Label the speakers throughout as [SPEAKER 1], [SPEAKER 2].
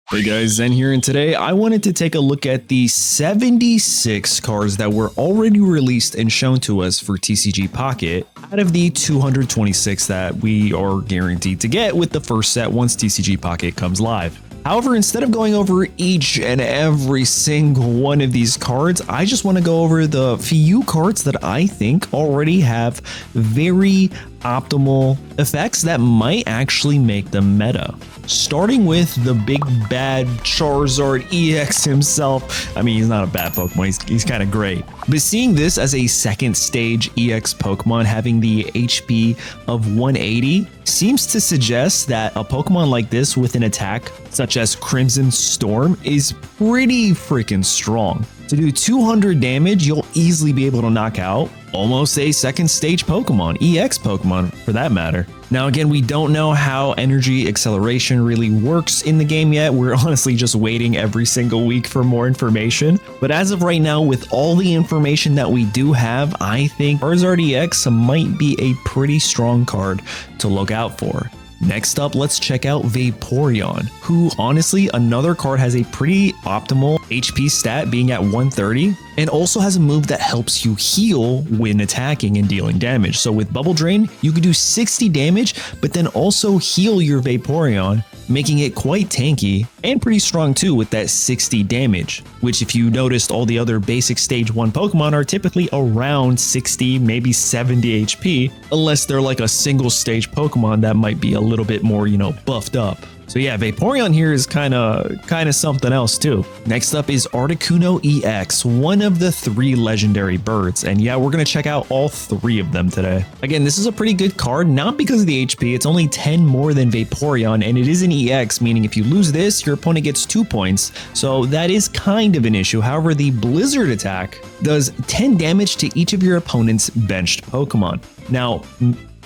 [SPEAKER 1] Hey guys, Zen here, and today I wanted to take a look at the 76 cards that were already released and shown to us for TCG Pocket out of the 226 that we are guaranteed to get with the first set once TCG Pocket comes live. However, instead of going over each and every single one of these cards, I just want to go over the few cards that I think already have very optimal effects that might actually make them meta. Starting with the big bad Charizard EX himself. I mean, he's not a bad Pokemon, he's kind of great. But seeing this as a second stage EX Pokemon having the HP of 180 seems to suggest that a Pokemon like this with an attack such as Crimson Storm is pretty freaking strong. To do 200 damage, you'll easily be able to knock out almost a second stage Pokemon, EX Pokemon for that matter. Now again, we don't know how energy acceleration really works in the game yet. We're honestly just waiting every single week for more information. But as of right now, with all the information that we do have, I think Charizard EX might be a pretty strong card to look out for. Next up, let's check out Vaporeon, who honestly, another card has a pretty optimal HP stat being at 130 and also has a move that helps you heal when attacking and dealing damage. So with Bubble Drain, you could do 60 damage, but then also heal your Vaporeon, making it quite tanky and pretty strong too with that 60 damage, which if you noticed, all the other basic stage 1 Pokemon are typically around 60, maybe 70 HP, unless they're like a single stage Pokemon that might be a little bit more, buffed up. So yeah, Vaporeon here is kind of something else too. Next up is Articuno EX, one of the 3 legendary birds. And yeah, we're going to check out all 3 of them today. Again, this is a pretty good card, not because of the HP. It's only 10 more than Vaporeon, and it is an EX, meaning if you lose this, your opponent gets 2 points. So that is kind of an issue. However, the Blizzard attack does 10 damage to each of your opponent's benched Pokemon. Now,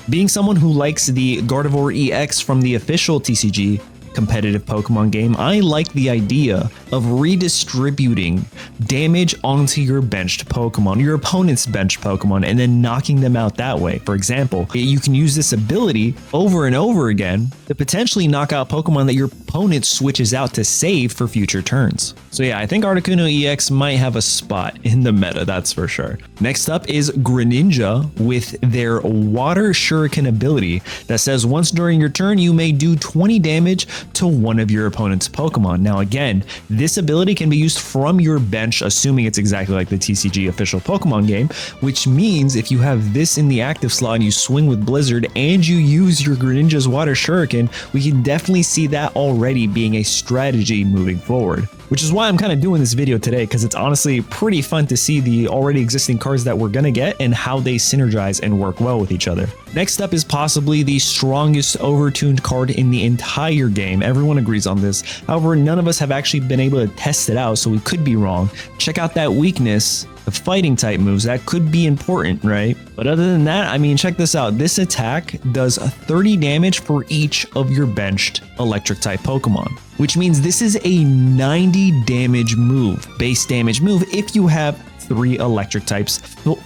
[SPEAKER 1] being someone who likes the Gardevoir EX from the official TCG competitive Pokemon game, I like the idea of redistributing damage onto your benched Pokemon, your opponent's benched Pokemon, and then knocking them out that way. For example, you can use this ability over and over again to potentially knock out Pokemon that your opponent switches out to save for future turns. So yeah, I think Articuno EX might have a spot in the meta, that's for sure. Next up is Greninja with their Water Shuriken ability that says once during your turn, you may do 20 damage to one of your opponent's Pokemon. Now again, this ability can be used from your bench, assuming it's exactly like the TCG official Pokemon game, which means if you have this in the active slot and you swing with Blizzard and you use your Greninja's Water Shuriken, we can definitely see that already being a strategy moving forward. Which is why I'm kind of doing this video today, because it's honestly pretty fun to see the already existing cards that we're going to get and how they synergize and work well with each other. Next up is possibly the strongest overtuned card in the entire game. Everyone agrees on this. However, none of us have actually been able to test it out, so we could be wrong. Check out that weakness, the fighting type moves. That could be important, right? But other than that, I mean, check this out. This attack does 30 damage for each of your benched electric type Pokemon, which means this is a 90 damage move, base damage move, if you have 3 electric types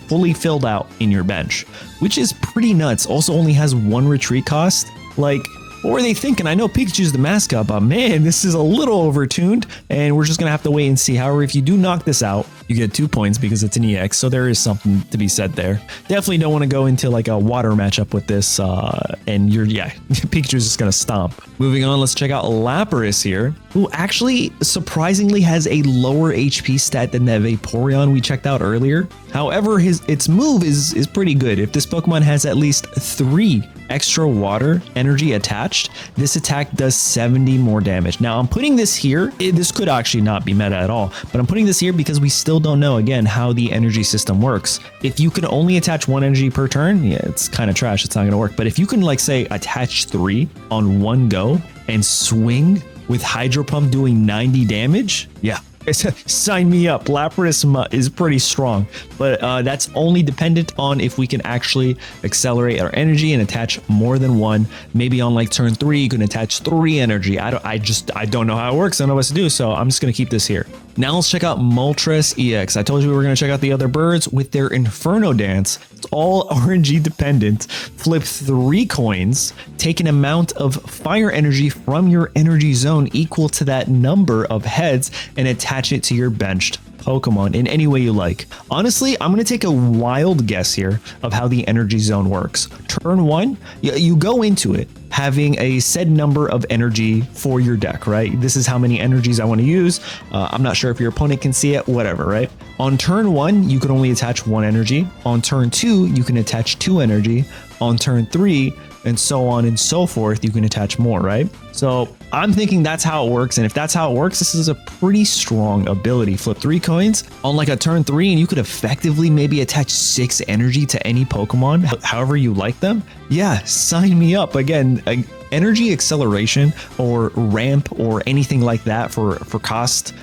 [SPEAKER 1] fully filled out in your bench, which is pretty nuts. Also only has 1 retreat cost. Like, what were they thinking? I know Pikachu's the mascot, but man, this is a little overtuned, and we're just gonna have to wait and see. However, if you do knock this out, you get 2 points because it's an EX, so there is something to be said there. Definitely don't want to go into like a water matchup with this, and Pikachu's just gonna stomp. Moving on, let's check out Lapras here, who actually surprisingly has a lower HP stat than that Vaporeon we checked out earlier. However, its move is pretty good. If this Pokemon has at least 3 extra water energy attached, this attack does 70 more damage. Now I'm putting this here, this could actually not be meta at all, but I'm putting this here because we still don't know again how the energy system works. If you can only attach 1 energy per turn, yeah, it's kind of trash, it's not gonna work. But if you can, like, say attach 3 on one go and swing with Hydro Pump doing 90 damage, yeah, Sign me up. Lapras is pretty strong, but that's only dependent on if we can actually accelerate our energy and attach more than one. Maybe on like turn 3, you can attach 3 energy. I don't know how it works. I don't know what to do, so I'm just gonna keep this here. Now let's check out Moltres EX. I told you we were gonna check out the other birds with their Inferno Dance. It's all RNG dependent. Flip 3 coins, take an amount of fire energy from your energy zone equal to that number of heads, and attach it to your benched Pokemon in any way you like. Honestly, I'm going to take a wild guess here of how the energy zone works. Turn 1, you go into it having a said number of energy for your deck, right? This is how many energies I want to use. I'm not sure if your opponent can see it, whatever, right? On turn 1, you can only attach 1 energy. On turn 2, you can attach 2 energy. On turn 3, and so on and so forth, you can attach more, right? So I'm thinking that's how it works. And if that's how it works, this is a pretty strong ability. Flip 3 coins on like a turn 3, and you could effectively maybe attach 6 energy to any Pokemon, however you like them. Yeah, sign me up. Again, energy acceleration or ramp or anything like that for cost,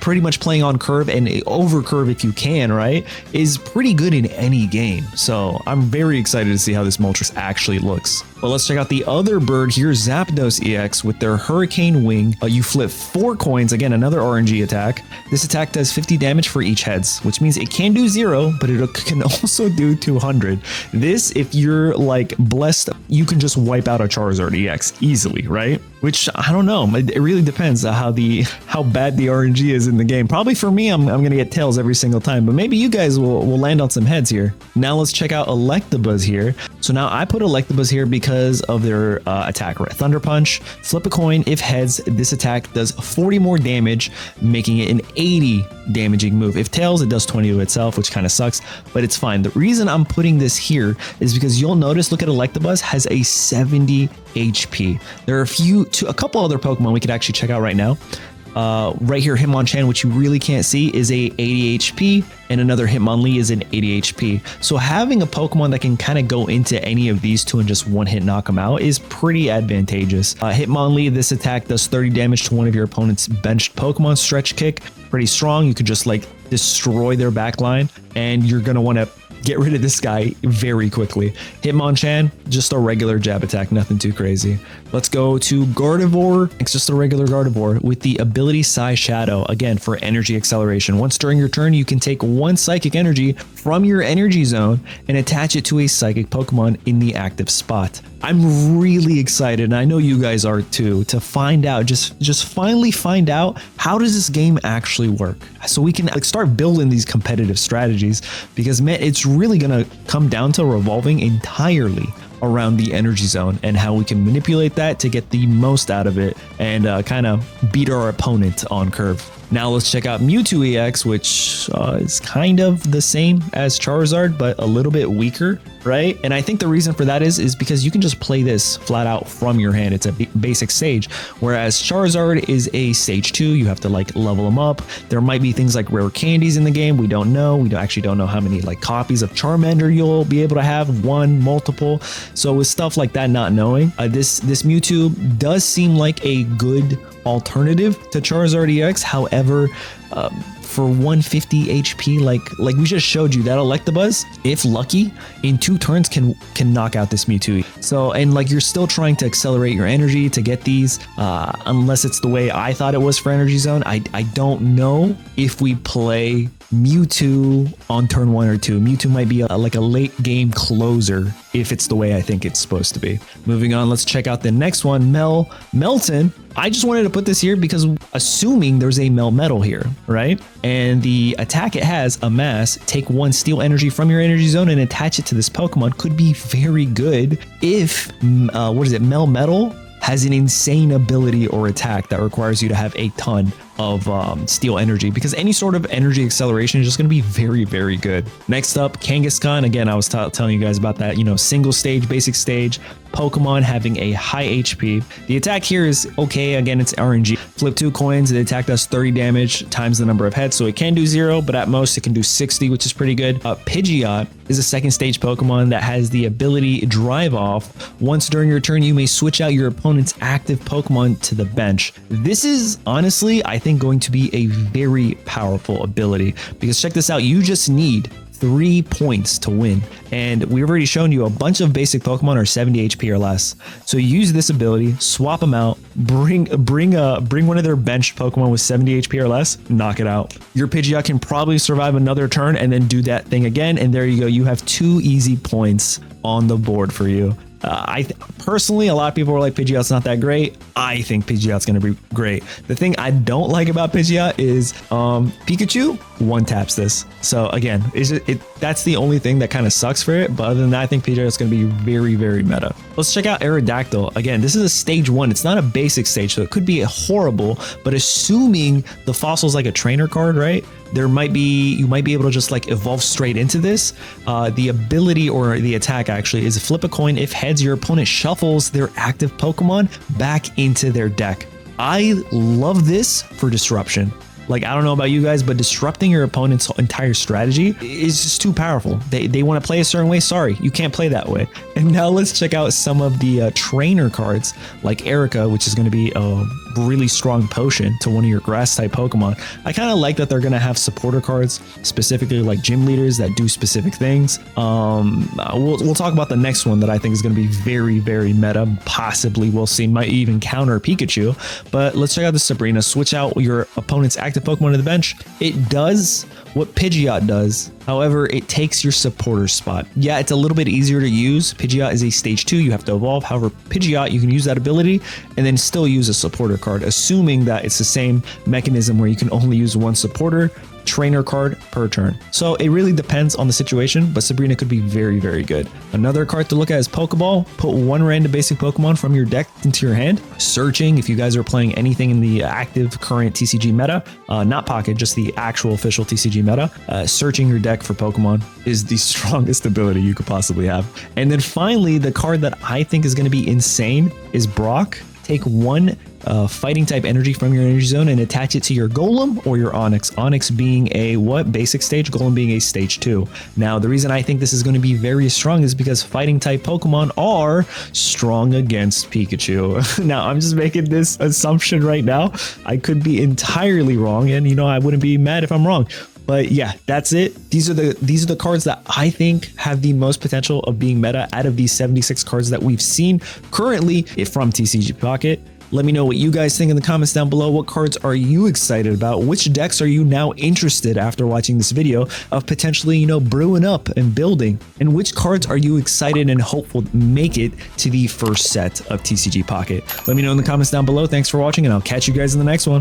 [SPEAKER 1] pretty much playing on curve and over curve if you can, right, is pretty good in any game. So I'm very excited to see how this Moltres actually looks. But let's check out the other bird here, Zapdos EX with their Hurricane Wing. You flip 4 coins, again, another RNG attack. This attack does 50 damage for each heads, which means it can do 0, but it can also do 200. This, if you're like blessed, you can just wipe out a Charizard EX easily, right? Which I don't know. It really depends on how bad the RNG is in the game. Probably for me, I'm gonna get tails every single time, but maybe you guys will land on some heads here. Now let's check out Electabuzz here. So now I put Electabuzz here because of their attack, right? Thunder Punch, flip a coin. If heads, this attack does 40 more damage, making it an 80 damaging move. If tails, it does 20 to itself, which kind of sucks, but it's fine. The reason I'm putting this here is because you'll notice, look at Electabuzz has a 70 HP. There are a couple other Pokemon we could actually check out right now. Right here, Hitmonchan, which you really can't see, is a 80 HP, and another Hitmonlee is an 80 HP. So having a Pokemon that can kind of go into any of these two and just one hit knock them out is pretty advantageous. Hitmonlee, this attack does 30 damage to one of your opponent's benched Pokemon. Stretch Kick, pretty strong. You could just like destroy their backline, and you're gonna want to get rid of this guy very quickly. Hitmonchan, just a regular jab attack, nothing too crazy. Let's go to Gardevoir. It's just a regular Gardevoir with the ability Psy Shadow, again for energy acceleration. Once during your turn, you can take 1 psychic energy from your energy zone and attach it to a psychic Pokemon in the active spot. I'm really excited, and I know you guys are too, to find out, just finally find out how does this game actually work, so we can like start building these competitive strategies, because man, it's really gonna come down to revolving entirely around the energy zone and how we can manipulate that to get the most out of it and kind of beat our opponent on curve. Now let's check out Mewtwo EX, which is kind of the same as Charizard, but a little bit weaker, right? And I think the reason for that is because you can just play this flat out from your hand. It's a basic stage, whereas Charizard is a stage 2. You have to like level them up. There might be things like rare candies in the game. We don't know. Actually don't know how many like copies of Charmander you'll be able to have, 1, multiple. So with stuff like that, not knowing, this Mewtwo does seem like a good alternative to Charizard EX. However, for 150 HP, like we just showed you, that Electabuzz, if lucky, in 2 turns can knock out this Mewtwo. So, and like you're still trying to accelerate your energy to get these, unless it's the way I thought it was for Energy Zone. I don't know if we play Mewtwo on turn 1 or 2. Mewtwo might be like a late game closer if it's the way I think it's supposed to be. Moving on, let's check out the next one, Melton. I just wanted to put this here because assuming there's a Melmetal here, right? And the attack it has, Amass, take 1 steel energy from your energy zone and attach it to this Pokemon, could be very good if, Melmetal has an insane ability or attack that requires you to have a ton of steel energy, because any sort of energy acceleration is just going to be very, very good. Next up, Kangaskhan. Again, I was telling you guys about that, single stage, basic stage, Pokemon having a high HP. The attack here is okay. Again, it's RNG. Flip 2 coins. The attack does 30 damage times the number of heads. So it can do 0, but at most it can do 60, which is pretty good. Pidgeot is a second stage Pokemon that has the ability Drive Off. Once during your turn, you may switch out your opponent's active Pokemon to the bench. This is honestly, I think, going to be a very powerful ability, because check this out, you just need 3 points to win, and we've already shown you a bunch of basic Pokemon are 70 HP or less. So use this ability, swap them out, bring one of their bench Pokemon with 70 HP or less, knock it out. Your Pidgeot can probably survive another turn and then do that thing again, and there you go. You have 2 easy points on the board for you. Personally, a lot of people were like, Pidgeot's not that great. I think Pidgeot's going to be great. The thing I don't like about Pidgeot is Pikachu one taps this. So again, that's the only thing that kind of sucks for it. But other than that, I think Pidgeot's going to be very, very meta. Let's check out Aerodactyl. Again, this is a stage 1. It's not a basic stage, so it could be horrible. But assuming the fossil's like a trainer card, right? You might be able to just like evolve straight into this. The ability or the attack actually is flip a coin. If heads, your opponent shuffles their active Pokemon back into their deck. I love this for disruption. Like, I don't know about you guys, but disrupting your opponent's entire strategy is just too powerful. They want to play a certain way. Sorry, you can't play that way. And now let's check out some of the trainer cards like Erica, which is going to be a really strong potion to one of your grass type Pokemon. I kind of like that they're going to have supporter cards, specifically like gym leaders that do specific things. We'll talk about the next one that I think is going to be very, very meta. Possibly we'll see, might even counter Pikachu. But let's check out the Sabrina. Switch out your opponent's active Pokemon to the bench. It does what Pidgeot does. However, it takes your supporter spot. Yeah, it's a little bit easier to use. Pidgeot is a stage 2. You have to evolve. However, Pidgeot, you can use that ability and then still use a supporter card, assuming that it's the same mechanism where you can only use one supporter trainer card per turn. So it really depends on the situation, but Sabrina could be very, very good. Another card to look at is Pokeball. Put 1 random basic Pokemon from your deck into your hand. Searching, if you guys are playing anything in the active current TCG meta, not Pocket, just the actual official TCG meta, searching your deck for Pokemon is the strongest ability you could possibly have. And then finally, the card that I think is going to be insane is Brock. Take 1 fighting type energy from your energy zone and attach it to your Golem or your Onix. Onix being a basic stage, Golem being a stage 2. Now, the reason I think this is going to be very strong is because fighting type Pokemon are strong against Pikachu. Now, I'm just making this assumption right now. I could be entirely wrong, and I wouldn't be mad if I'm wrong. But yeah, that's it. These are the cards that I think have the most potential of being meta out of these 76 cards that we've seen currently from TCG Pocket. Let me know what you guys think in the comments down below. What cards are you excited about? Which decks are you now interested after watching this video of potentially, brewing up and building? And which cards are you excited and hopeful make it to the first set of TCG Pocket? Let me know in the comments down below. Thanks for watching, and I'll catch you guys in the next one.